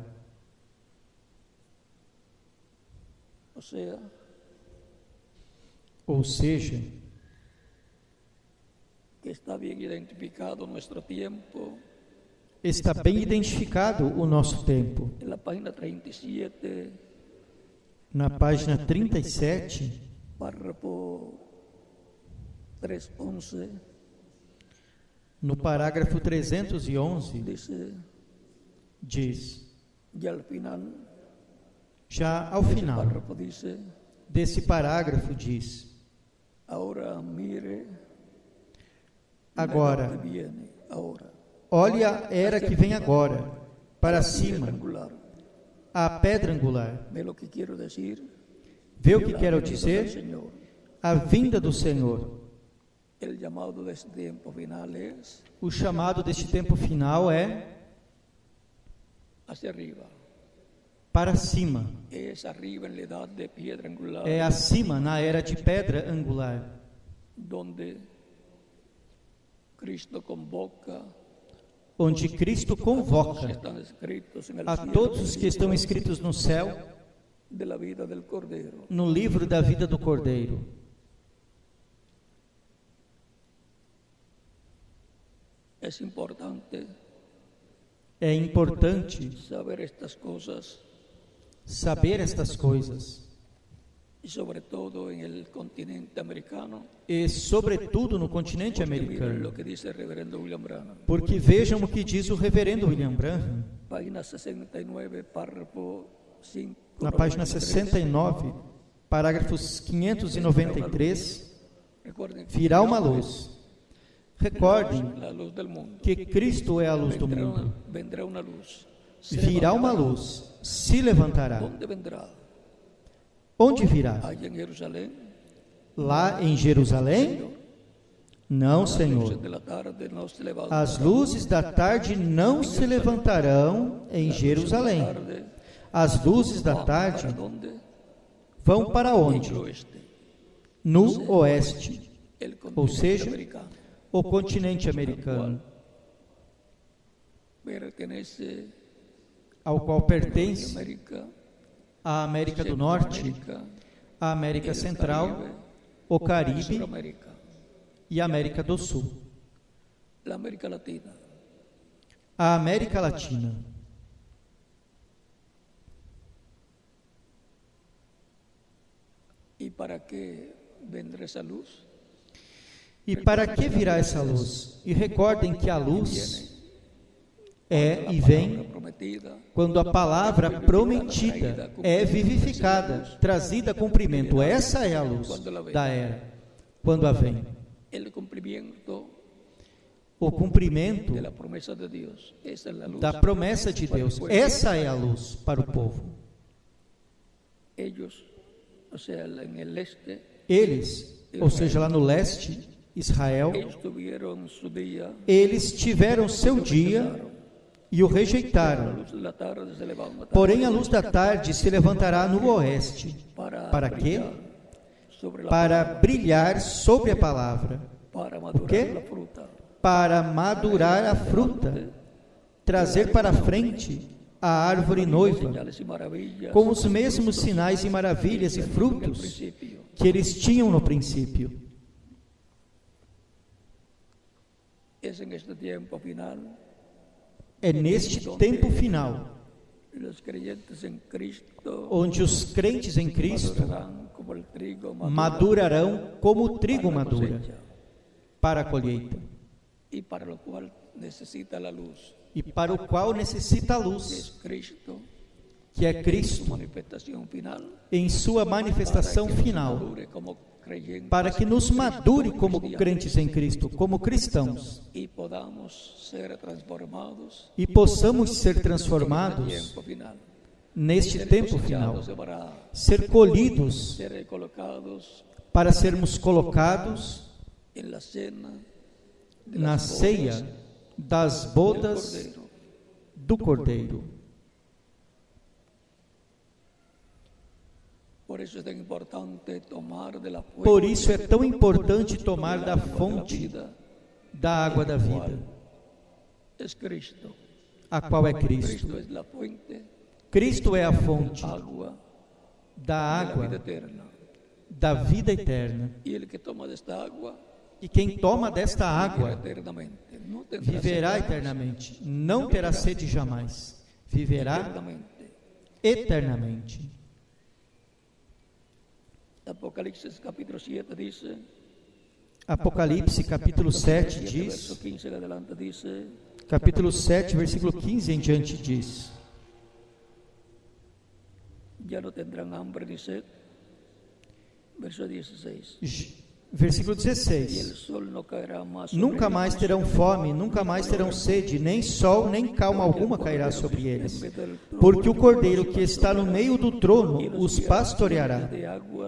Speaker 1: Ou seja, está bem identificado o nosso tempo. Na página 37, no parágrafo 311, diz, já ao final desse parágrafo diz: agora, olhe a era que vem agora, para cima, a pedra angular. Vê o que quero dizer? A vinda do Senhor. O chamado deste tempo final é para cima. É acima, na era de pedra angular, onde Cristo convoca a todos os que estão escritos no céu, no livro da vida do Cordeiro. É importante saber estas coisas, e sobretudo no continente americano, porque vejam o que diz o reverendo William Branham, na página 69, parágrafos 593, virá uma luz. Recordem que Cristo é a luz do mundo. Virá uma luz, se levantará. Onde virá? Lá em Jerusalém? Não, Senhor. As luzes da tarde não se levantarão em Jerusalém. As luzes da tarde vão para onde? No oeste, ou seja, o continente americano, ao qual pertence a América do Norte, a América Central, o Caribe e a América do Sul. A América Latina.
Speaker 2: E para que vendrá essa luz?
Speaker 1: E para que virá essa luz? E recordem que a luz é e vem quando a palavra prometida é vivificada, trazida a cumprimento. Essa é a luz da era, quando a vem. O cumprimento da promessa de Deus. Essa é a luz para o povo. Eles, ou seja, lá no leste, Israel, eles tiveram seu dia e o rejeitaram. Porém, a luz da tarde se levantará no oeste. Para quê? Para brilhar sobre a palavra. O quê? Para madurar a fruta, trazer para frente a árvore noiva, com os mesmos sinais e maravilhas e frutos que eles tinham no princípio. É neste tempo final onde os crentes em Cristo madurarão como o trigo madura para a colheita, e para o qual necessita a luz, que é Cristo, em sua manifestação final, para que nos madure como crentes em Cristo, como cristãos, e possamos ser transformados neste tempo final, ser colhidos para sermos colocados na ceia das bodas do Cordeiro. Por isso é tão importante tomar da fonte da água da vida, a qual é Cristo. Cristo é a fonte da água da vida eterna. E quem toma desta água viverá eternamente, não terá sede jamais, viverá eternamente. Apocalipse capítulo 7 diz, capítulo 7, versículo 15 em diante diz:
Speaker 2: Já não terão hambre nem sede. Verso 16.
Speaker 1: Versículo 16: Nunca mais terão fome, nunca mais terão sede, nem sol, nem calma alguma cairá sobre eles, porque o Cordeiro que está no meio do trono os pastoreará,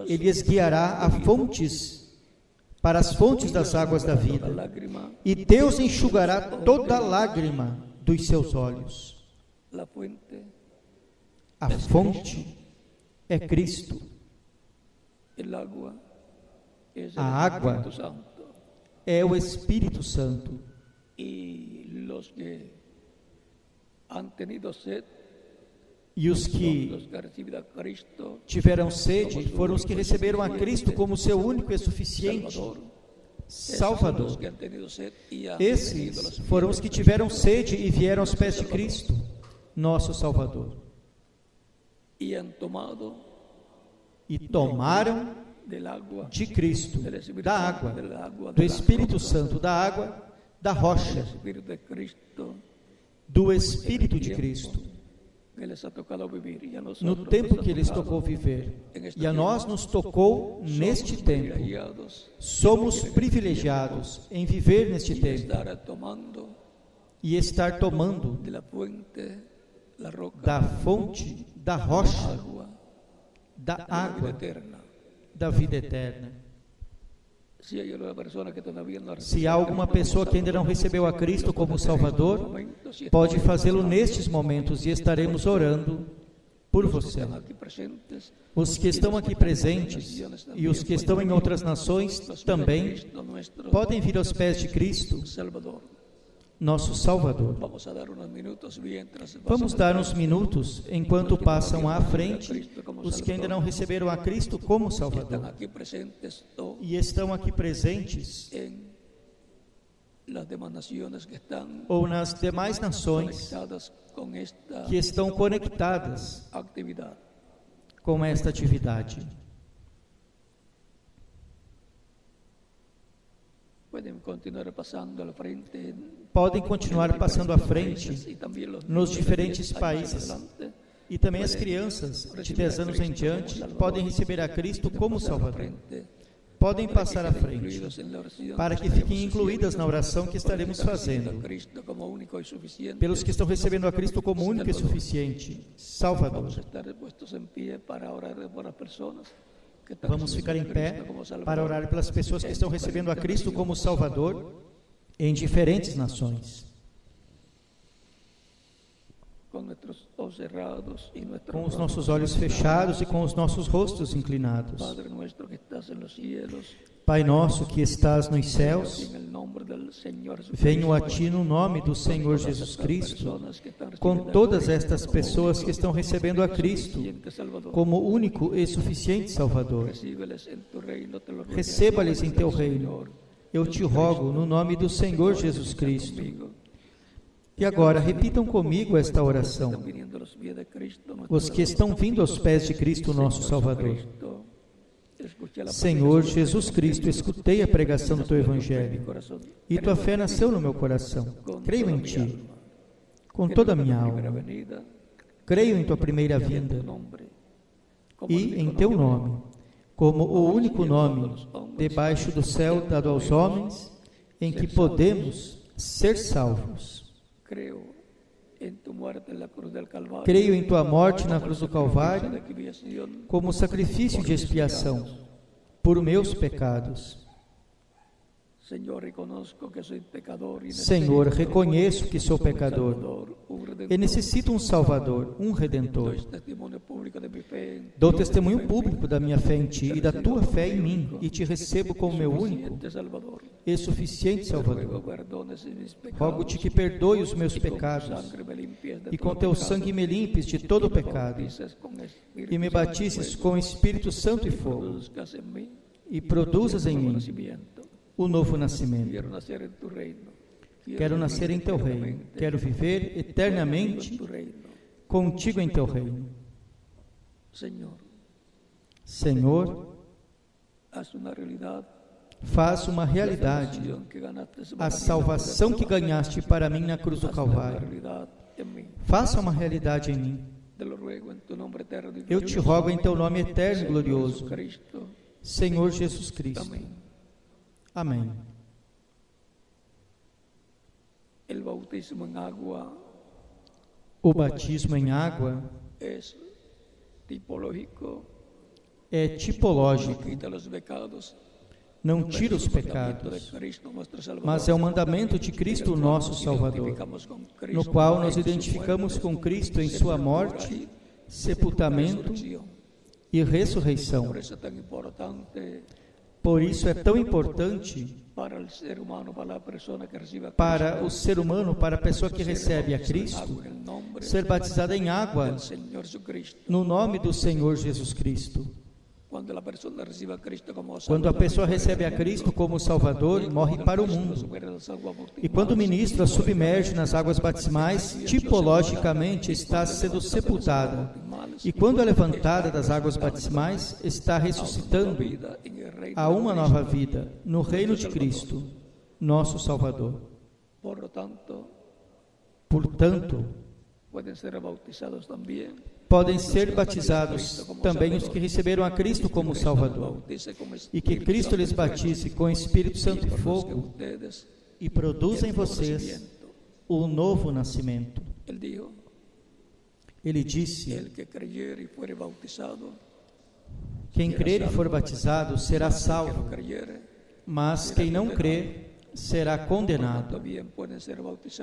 Speaker 1: ele os guiará a fontes, para as fontes das águas da vida, e Deus enxugará toda lágrima dos seus olhos. A fonte é Cristo. A água é o Espírito Santo. E os que tiveram sede foram os que receberam a Cristo como seu único e suficiente Salvador. Esses foram os que tiveram sede e vieram aos pés de Cristo, nosso Salvador. E tomaram de Cristo, da água, do Espírito Santo, da água, da rocha, do Espírito de Cristo, no tempo que lhes tocou viver. E a nós nos tocou neste tempo. Somos privilegiados em viver neste tempo e estar tomando da fonte, da rocha, da água, da vida eterna. Se há alguma pessoa que ainda não recebeu a Cristo como Salvador, pode fazê-lo nestes momentos e estaremos orando por você. Os que estão aqui presentes e os que estão em outras nações também podem vir aos pés de Cristo, nosso Salvador. Vamos dar uns minutos enquanto passam à frente os que ainda não receberam a Cristo como Salvador e estão aqui presentes ou nas demais nações que estão conectadas com esta atividade. Podem continuar passando à frente nos diferentes países. E também as crianças de 10 anos em diante podem receber a Cristo como Salvador. Podem passar à frente, para que fiquem incluídas na oração que estaremos fazendo, pelos que estão recebendo a Cristo como único e suficiente Salvador. Vamos ficar em pé para orar pelas pessoas que estão recebendo a Cristo como Salvador em diferentes nações. Com os nossos olhos fechados e com os nossos rostos inclinados. Pai nosso que estás nos céus, venho a Ti no nome do Senhor Jesus Cristo, com todas estas pessoas que estão recebendo a Cristo como único e suficiente Salvador. Receba-lhes em Teu reino. Eu te rogo no nome do Senhor Jesus Cristo. E agora repitam comigo esta oração. Os que estão vindo aos pés de Cristo, nosso Salvador. Senhor Jesus Cristo, escutei a pregação do Teu Evangelho e Tua fé nasceu no meu coração. Creio em Ti, com toda a minha alma. Creio em Tua primeira vinda e em Teu nome, como o único nome debaixo do céu dado aos homens, em que podemos ser salvos. Creio em Tua morte na cruz do Calvário como sacrifício de expiação por meus pecados. Senhor, reconheço que sou pecador e necessito um Salvador, um Redentor. Dou testemunho público da minha fé em Ti e da Tua fé em mim e Te recebo como meu único e suficiente Salvador. Rogo-Te que perdoe os meus pecados e com Teu sangue me limpes de todo o pecado e me batizes com o Espírito Santo e fogo e produzas em mim o novo nascimento. Quero nascer em Teu reino. Quero viver eternamente contigo em Teu reino. Senhor, faz uma realidade a salvação que ganhaste para mim na cruz do Calvário. Faça uma realidade em mim. Eu te rogo em Teu nome eterno e glorioso, Senhor Jesus Cristo. Amém. O batismo em água é tipológico. Não tira os pecados, mas é o mandamento de Cristo, nosso Salvador, no qual nos identificamos com Cristo em Sua morte, sepultamento e ressurreição. Por isso é tão importante para o ser humano, para a pessoa que recebe a Cristo, ser batizada em água no nome do Senhor Jesus Cristo. Quando a pessoa recebe a Cristo como Salvador, morre para o mundo. E quando o ministro a submerge nas águas batismais, tipologicamente está sendo sepultada. E quando é levantada das águas batismais, está ressuscitando a uma nova vida no reino de Cristo, nosso Salvador. Portanto, podem ser batizados também os que receberam a Cristo como Salvador, e que Cristo lhes batize com Espírito Santo e fogo, e produza em vocês o novo nascimento. Ele disse: quem crer e for batizado será salvo, mas quem não crer será condenado.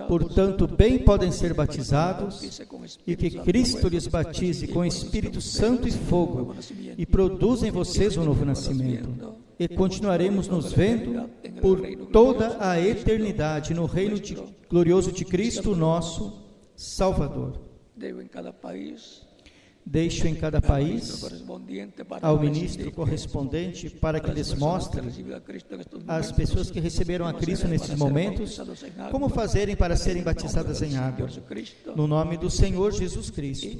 Speaker 1: Portanto, bem podem ser batizados, e que Cristo lhes batize com Espírito Santo e fogo, e produza em vocês um novo nascimento. E continuaremos nos vendo por toda a eternidade no reino glorioso de Cristo, nosso Salvador. Deixo em cada país ao ministro correspondente para que lhes mostre às pessoas que receberam a Cristo nesses momentos como fazerem para serem batizadas em água, no nome do Senhor Jesus Cristo.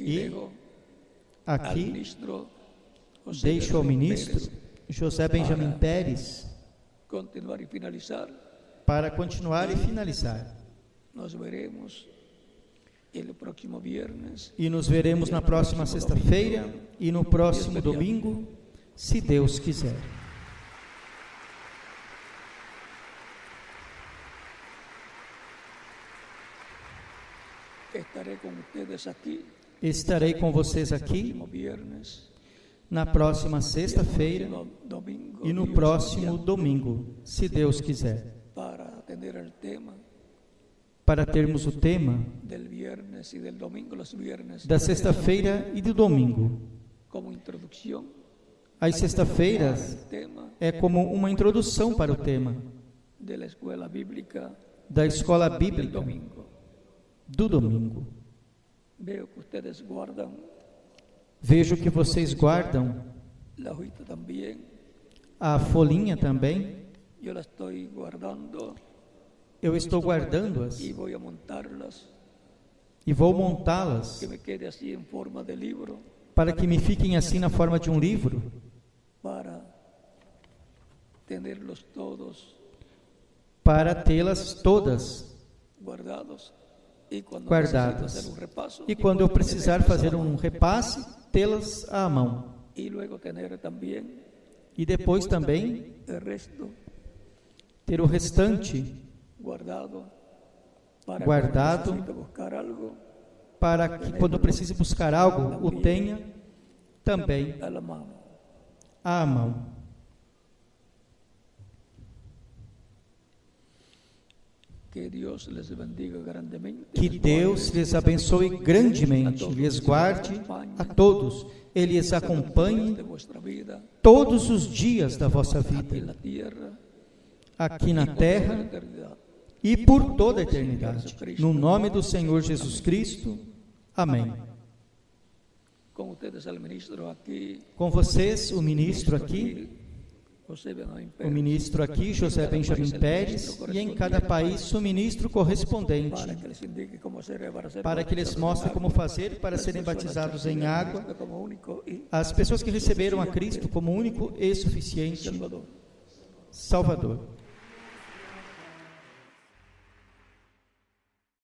Speaker 1: E aqui deixo ao ministro José Benjamin Pérez para continuar e finalizar. E nos veremos na próxima sexta-feira e no próximo domingo, se Deus quiser. Estarei com vocês aqui na próxima sexta-feira e no próximo domingo, se Deus quiser, para termos o tema da sexta-feira e do domingo. As sexta-feiras é como uma introdução para o tema da escola bíblica do domingo. Vejo que vocês guardam a folhinha também. Eu estou guardando-as e vou montá-las para que me fiquem assim na forma de um livro, para tê-las todas guardadas, e quando eu precisar fazer um repasse, tê-las à mão, e depois também ter o restante guardado para que quando eu precise buscar algo, o tenha também à mão. Que Deus lhes abençoe grandemente, lhes guarde a todos, Ele lhes acompanhe todos os dias da vossa vida, aqui na terra e por toda a eternidade. No nome do Senhor Jesus Cristo. Amém. Com vocês, o ministro aqui, José Benjamin Pérez, e em cada país o ministro correspondente, para que lhes mostre como fazer para serem batizados em água, as pessoas que receberam a Cristo como único e suficiente Salvador.